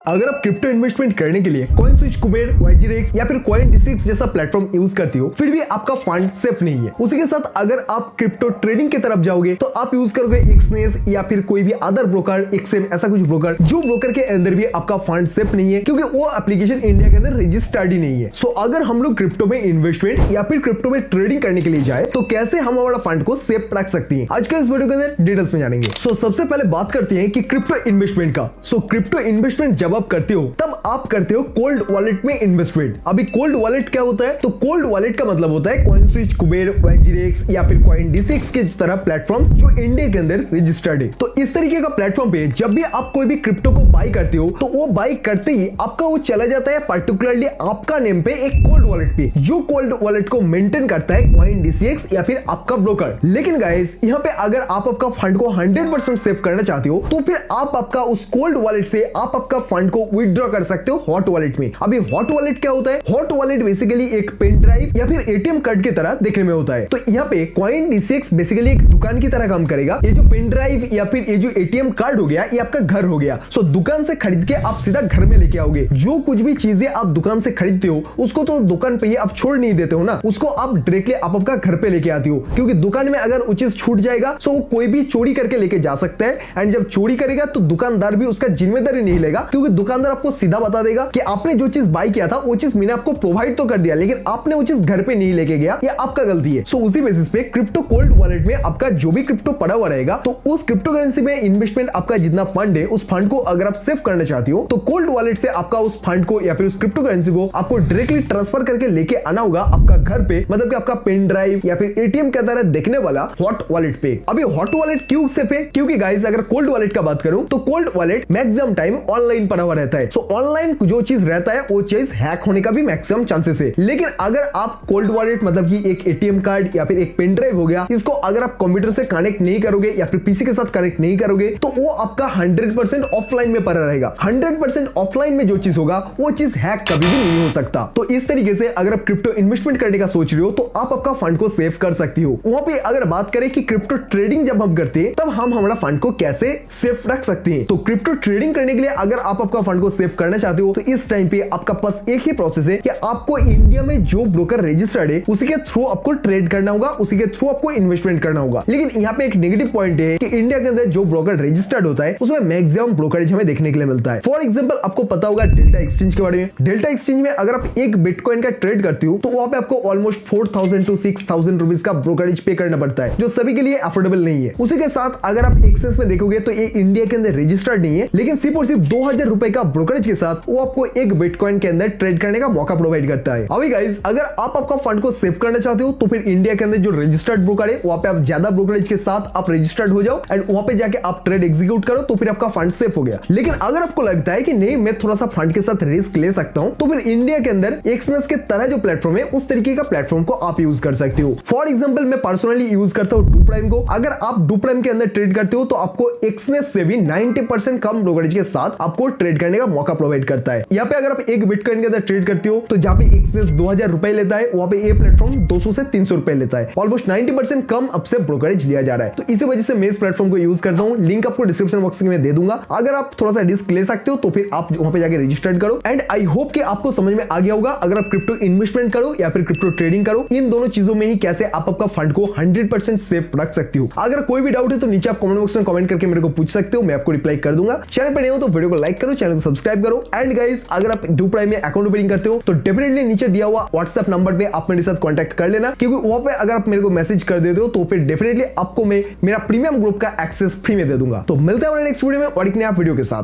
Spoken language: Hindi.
अगर आप क्रिप्टो इन्वेस्टमेंट करने के लिए कॉइन स्विच, कुबेर, वाईजीरेक्स या फिर कॉइन डिसिक्स जैसा प्लेटफॉर्म यूज करते हो, फिर भी आपका फंड सेफ नहीं है। उसी के साथ अगर आप क्रिप्टो ट्रेडिंग की तरफ जाओगे तो आप यूज करोगे एक्सनेस या फिर कोई भी अदर ब्रोकर, एक्सएम, ऐसा कुछ ब्रोकर, जो ब्रोकर के अंदर भी आपका फंड सेफ नहीं है, क्योंकि वो एप्लीकेशन इंडिया के अंदर रजिस्टर्ड ही नहीं है। सो अगर हम लोग क्रिप्टो में इन्वेस्टमेंट या फिर क्रिप्टो में ट्रेडिंग करने के लिए जाए तो कैसे हम हमारा फंड को सेफ रख सकते हैं, आज के इस वीडियो के अंदर डिटेल्स में जानेंगे। सो सबसे पहले बात करते हैं कि क्रिप्टो इन्वेस्टमेंट का। सो क्रिप्टो इन्वेस्टमेंट जब आप करते हो तब आप करते हो कोल्ड वॉलेट में इन्वेस्टमेंट। अभी कोल्ड वॉलेट क्या होता है? तो कोल्ड वॉलेट का मतलब होता है कॉइन स्विच, कुबेर, वाईजीरेक्स या फिर कॉइन डिसिक्स की तरह प्लेटफॉर्म जो इंडिया के अंदर रजिस्टर्ड है। तो इस तरीके का प्लेटफॉर्म पे जब भी आप कोई भी क्रिप्टो को बाई करते हो तो वो बाई करते ही आपका वो चला जाता है पर्टिकुलरली आपका नेम पे एक कोल्ड वॉलेट पे, जो कोल्ड वॉलेट को मेंटेन करता है कॉइन डिसिक्स या फिर आपका ब्रोकर। लेकिन गाइस यहाँ पे अगर आप आपका फंड को 100% सेव करना चाहते हो तो फिर आप आपका उस कोल्ड वॉलेट से आप आपका फंड को विथड्रॉ कर सकते हो हॉट वॉलेट में। अभी हॉट वॉलेट क्या होता है? हॉट वॉलेट बेसिकली एक पेन ड्राइव या फिर एटीएम कार्ड की तरह देखने में होता है। तो यहाँ पे कॉइन डिसिक्स बेसिकली एक दुकान की तरह काम करेगा। ये जो पेन ड्राइव या फिर ये जो एटीएम कार्ड हो गया, ये आपका घर हो गया। सो दुकान से खरीद के आप सीधा घर में लेके आओगे। जो कुछ भी चीजें आप दुकान से खरीदते हो उसको तो दुकान पे ही आप छोड़ नहीं देते हो ना, उसको आप डायरेक्टली आप आपका घर पे लेके आते हो, क्योंकि दुकान में अगर वो चीज छूट जाएगा तो कोई भी चोरी करके लेके जा सकता है। एंड जब चोरी करेगा तो दुकानदार भी उसका जिम्मेदारी नहीं लेगा, क्योंकि दुकानदार आपको सीधा बता देगा कि आपने जो चीज बाई किया था वो चीज मैंने आपको प्रोवाइड तो कर दिया, लेकिन आपने वो चीज घर पे नहीं लेके गया, ये आपका गलती है। सो उसी बेसिस पे क्रिप्टो कोल्ड वॉलेट में आपका जो भी क्रिप्टो पड़ा हुआ रहेगा, तो उस क्रिप्टो करेंसी में इन्वेस्टमेंट आपका जितना फंड है उस फंड को अगर आप सेव करना चाहते हो तो कोल्ड वॉलेट से आपका उस फंड को या फिर उस क्रिप्टो करेंसी को आपको डायरेक्टली ट्रांसफर करके लेके आना होगा आपका घर पे, मतलब कि आपका पेन ड्राइव या फिर एटीएम के तरह देखने वाला हॉट वॉलेट पे। अभी हॉट वॉलेट क्यों सेफ है? क्योंकि गाइस अगर कोल्ड वॉलेट का बात करूं तो cold wallet maximum time online पड़ा हुआ रहता है। सो ऑनलाइन जो चीज रहता है वो चीज हैक होने का भी मैक्सिमम चांसेस है। लेकिन अगर आप कोल्ड वॉलेट मतलब कि एक एटीएम कार्ड या फिर एक पेन ड्राइव हो गया, इसको अगर आप कंप्यूटर से कनेक्ट नहीं करोगे या फिर पीसी के साथ कनेक्ट नहीं करोगे तो वो आपका 100% ऑफलाइन में पड़ा रहेगा। 100% ऑफलाइन में जो चीज होगा वो चीज हैक कभी भी नहीं हो सकता। तो इस तरीके से अगर आप क्रिप्टो इन्वेस्टमेंट करने का सोच रहे हो तो आप आपका फंड को सेव कर सकती हो। वहां पे अगर बात करें कि क्रिप्टो ट्रेडिंग जब हम करते हैं तब हम हमारा फंड को कैसे सेफ रख सकते हैं, तो क्रिप्टो ट्रेडिंग करने के लिए अगर आप आपका फंड को सेव करना चाहते हो तो इस टाइम पे आपका पास एक ही प्रोसेस है कि आपको इंडिया में जो ब्रोकर रजिस्टर्ड है उसी के थ्रू आपको ट्रेड करना होगा, उसी के थ्रू आपको इन्वेस्टमेंट करना होगा। लेकिन यहाँ पे एक नेगेटिव पॉइंट है कि इंडिया के अंदर जो ब्रोकर रजिस्टर्ड होता है उसमें मैक्सिमम ब्रोकरेज हमें देखने के लिए मिलता है। फॉर एग्जांपल आपको पता होगा डेल्टा एक्सचेंज के बारे में। डेल्टा एक्सचेंज में अगर आप एक बिटकॉइन का ट्रेड करते हो तो वहां पे आपको ऑलमोस्ट 4000 to 6000 रुपीज का ब्रोकरेज पे करना पड़ता है, जो सभी के लिए अफोर्डेबल नहीं है। उसी के साथ अगर आप एक्सेस में देखोगे तो ये इंडिया के अंदर रजिस्टर्ड नहीं है, लेकिन सिर्फ और सिर्फ 2000 रुपए का ब्रोकरेज के साथ वो आपको एक बिटकॉइन के अंदर ट्रेड करने का मौका प्रोवाइड करता है। अभी गाइस अगर आप आपका फंड को सेव करना चाहते हो तो फिर इंडिया के अंदर जो रजिस्टर्ड ब्रोकर है वहां पे आप ज्यादा ब्रोकरेज के साथ आप रजिस्टर्ड हो जाओ एंड वहां पे जाके आप ट्रेड एग्जीक्यूट करो, तो फिर आपका फंड सेफ हो गया। लेकिन अगर आपको लगता है कि नहीं मैं थोड़ा सा फंड के साथ रिस्क ले सकता हूं, तो फिर इंडिया के अंदर एक्सनेस के तरह जो प्लेटफॉर्म है उस तरीके का प्लेटफॉर्म को आप यूज कर सकते हो। फॉर एग्जांपल मैं पर्सनली यूज करता हूं डू प्राइम को। अगर आप डू प्राइम के अंदर ट्रेड करते हो तो आपको एक्सनेस से भी 90% कम ब्रोकरेज के साथ आपको ट्रेड करने का मौका प्रोवाइड करता है। यहाँ पे अगर आप एक बिटकॉइन के अंदर ट्रेड करते हो तो जहां पे एक्सनेस 2000 रुपए लेता है वहां पे ये प्लेटफॉर्म 200 से 300 रुपए लेता है। ऑलमोस्ट 90% कम अब से ब्रोकरेज लिया जा रहा है। तो इसी वजह से मैं इस प्लेटफॉर्म को यूज करता हूं। लिंक आपको डिस्क्रिप्शन बॉक्स में दे दूंगा। अगर आप थोड़ा सा रिस्क ले सकते हो तो फिर आप वहां पे जाके रजिस्टर्ड करो। एंड आई होप कि आपको समझ में आ गया होगा अगर आप क्रिप्टो इन्वेस्टमेंट करो या फिर क्रिप्टो ट्रेडिंग करो, इन दोनों चीजों में ही कैसे आप आपका फंड को 100% सेफ रख सकती हो। अगर कोई भी डाउट है तो नीचे आप कमेंट बॉक्स में कमेंट करके मेरे को पूछ सकते हो, मैं आपको रिप्लाई कर दूंगा। चैनल पर नए हो तो वीडियो को लाइक करो, चैनल को सब्सक्राइब करो। एंड गाइस अगर आप डू प्राइम में अकाउंट ओपनिंग करते हो तो डेफिनेटली नीचे दिया हुआ व्हाट्सएप नंबर पे आप मेरे साथ कांटेक्ट कर लेना, क्योंकि वहां पे अगर आप मेरे को मैसेज कर देते हो तो फिर डेफिनेटली आपको मैं मेरा प्रीमियम ग्रुप का एक्सेस फ्री में दे दूंगा। तो मिलते हैं नेक्स्ट वीडियो में और एक नया वीडियो के साथ।